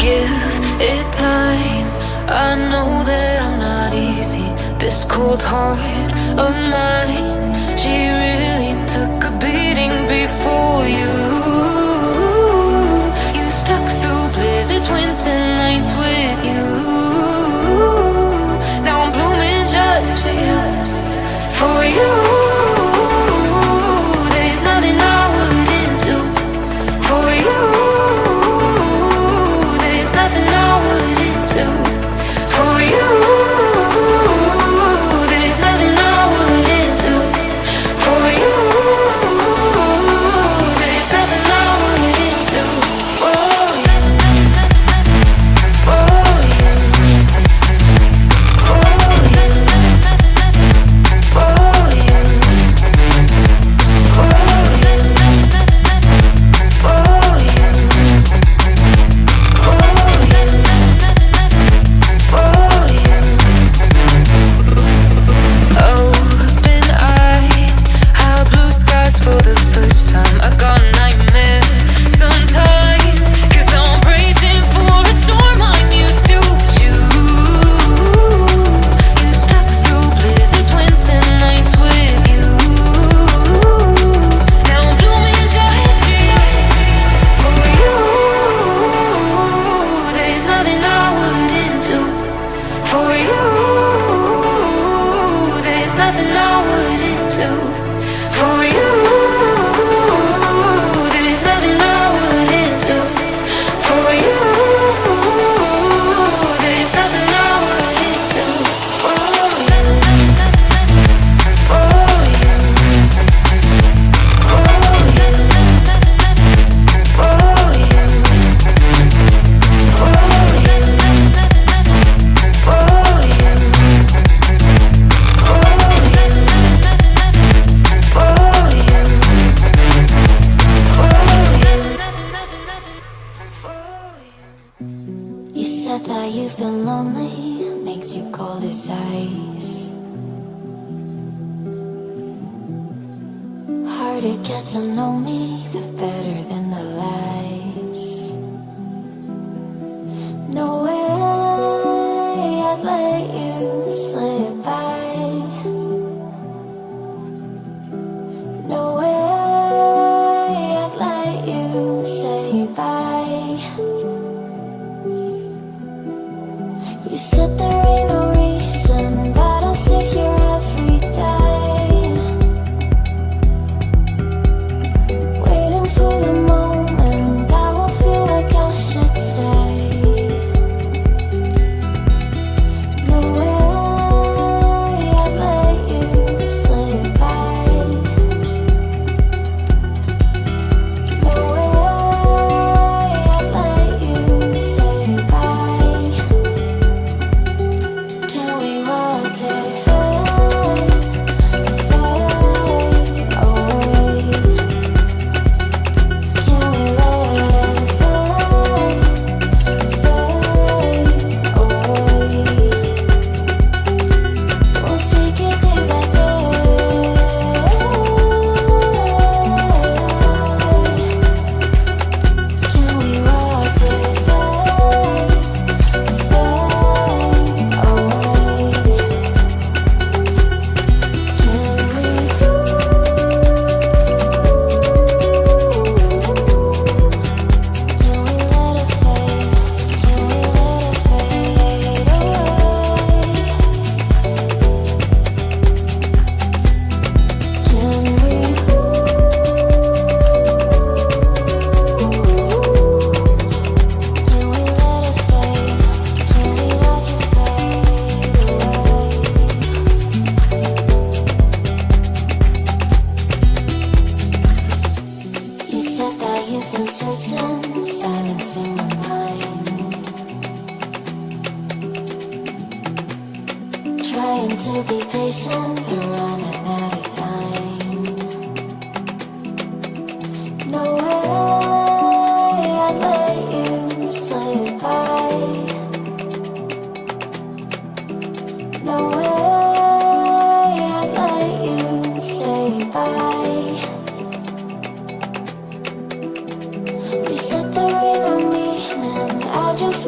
give it time. I know that I'm not easy. This cold heart of mine, she really took a beating before you. You stuck through blizzards, winter nights with you. Now I'm blooming just for you, for you. There's nothing I wouldn't do for you. There's nothing I wouldn't do for you. There's nothing I wouldn't do for you. There's nothing I wouldn't do for you. For you. For you. For you. For you. For you. Open eye, how blue skies for the first time. I got nightmares sometimes, 'cause I'm bracing for a storm I'm used to. You stuck through blizzards, winter nights with you. Now I'm blooming just for you. There's nothing I wouldn't do for you. There's nothing I wouldn't do for you. There's nothing I wouldn't do for you. There's nothing I wouldn't do for you. For you. For you. For you. For you. You said that you've been lonely, makes you cold as ice. Hard to get to know me, the better than the lies. No way I'd let you slip by. No way I'd let you say bye. You said there ain't no reason, but I'll sit here every day, waiting for the moment I won't feel like I should stay. No way I'd let you slip by. No way I'd let you say bye. Can we watch it fade, fade away? Can we let it fade, fade away? We'll take it day by day. Can we watch it fade, fade away? You said that you've been searching, silencing your mind, trying to be patient, but running out of time. No way I'd let you slip by. No way I'd let you say bye. You said there ain't no meaning, I'll just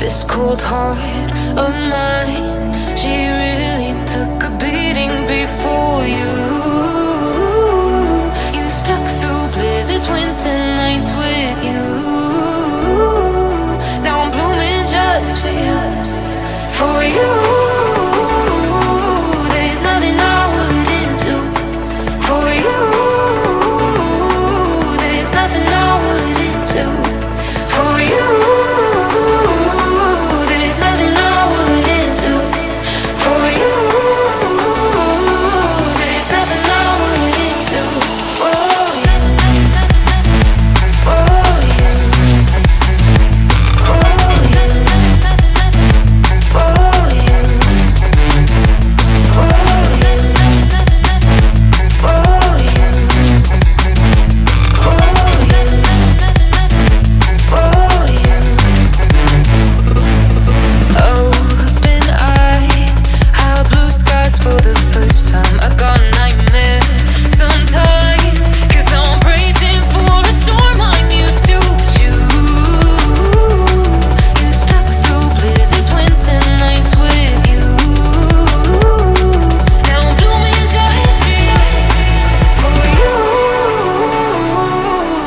this cold heart of mine. She really took a beating before you. You stuck through blizzards, winter nights with you. Now I'm blooming just for you, for you. There's nothing I wouldn't do for you. There's nothing I wouldn't do for you. There's nothing I wouldn't do for you. There's nothing I wouldn't do for you. For you. For you. For you. For you. For you. Open eye, how blue skies for the first time. I got nightmares sometimes, 'cause I'm bracing for a storm I'm used to. You stuck through blizzards, winter nights with you. Now I'm blooming just for you.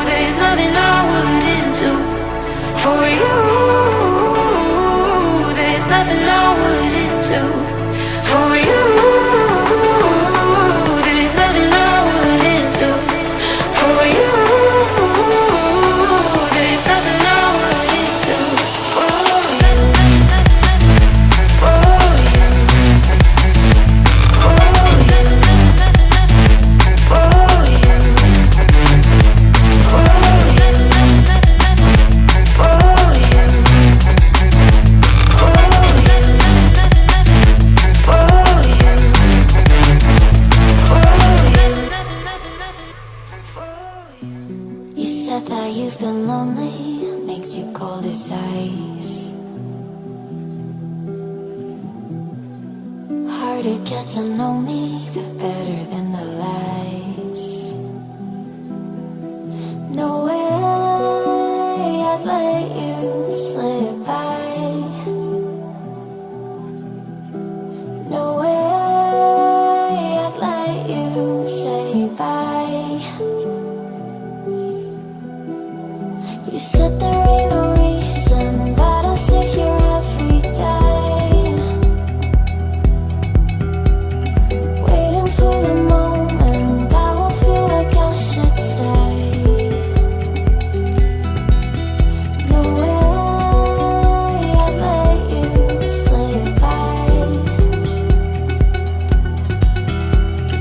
There's nothing I wouldn't do for you. There's nothing I wouldn't do for you. There's nothing I wouldn't do for you. There's nothing I wouldn't do for you. For you. For you. For you. For you. For you. You said that you've been lonely, makes you cold as ice. Hard to get to know me, but better than the lies. No way I'd let you slip by. No way I'd let you say bye. You said there ain't no reason, but I'll sit here every day, waiting for the moment I won't feel like I should stay. No way I'd let you slip by.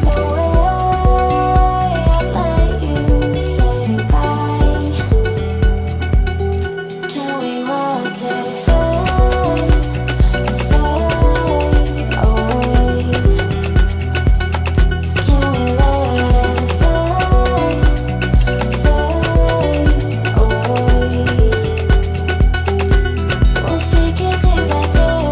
No way I'd let you say bye. Can we watch it fade, fade away? Can we let it fade, fade away? We'll take it day by day.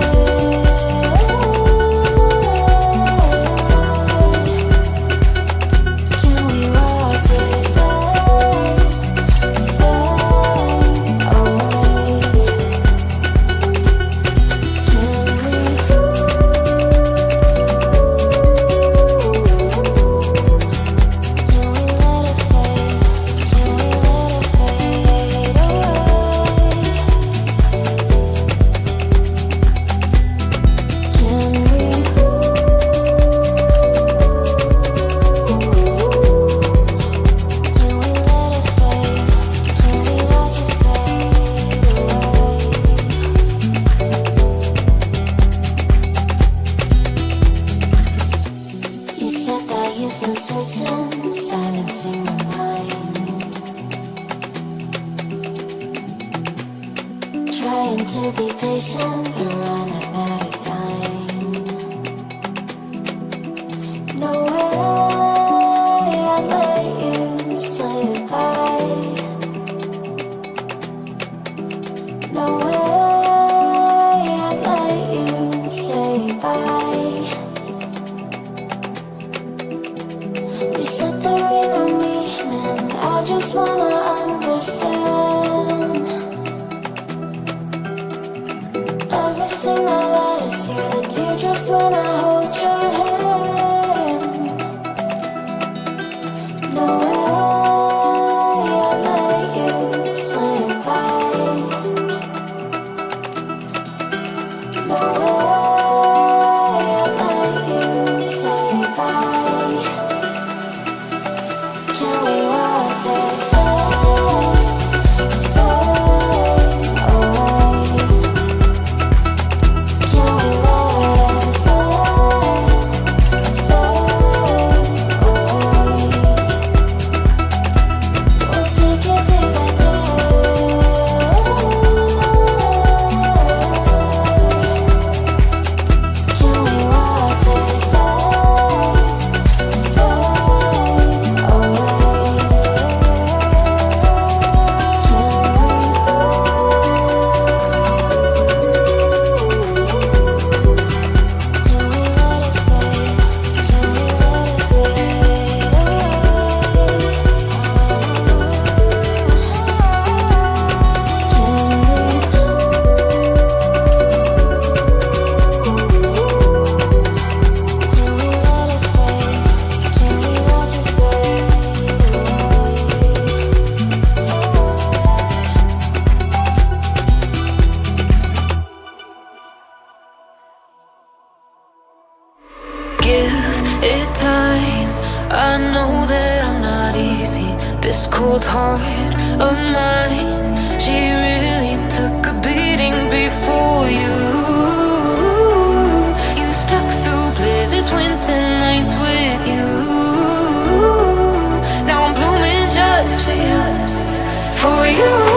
Can we watch it fade, fade away? You said that you've been searching, silencing your mind, trying to be patient, but running out of time. No way I'd let you slip by. No way I'd let you say bye. You said there ain't no meaning, I just wanna understand. it time. I know that I'm not easy. This cold heart of mine, she really took a beating before you. You stuck through blizzards, winter nights with you. Now I'm blooming just for you, for you.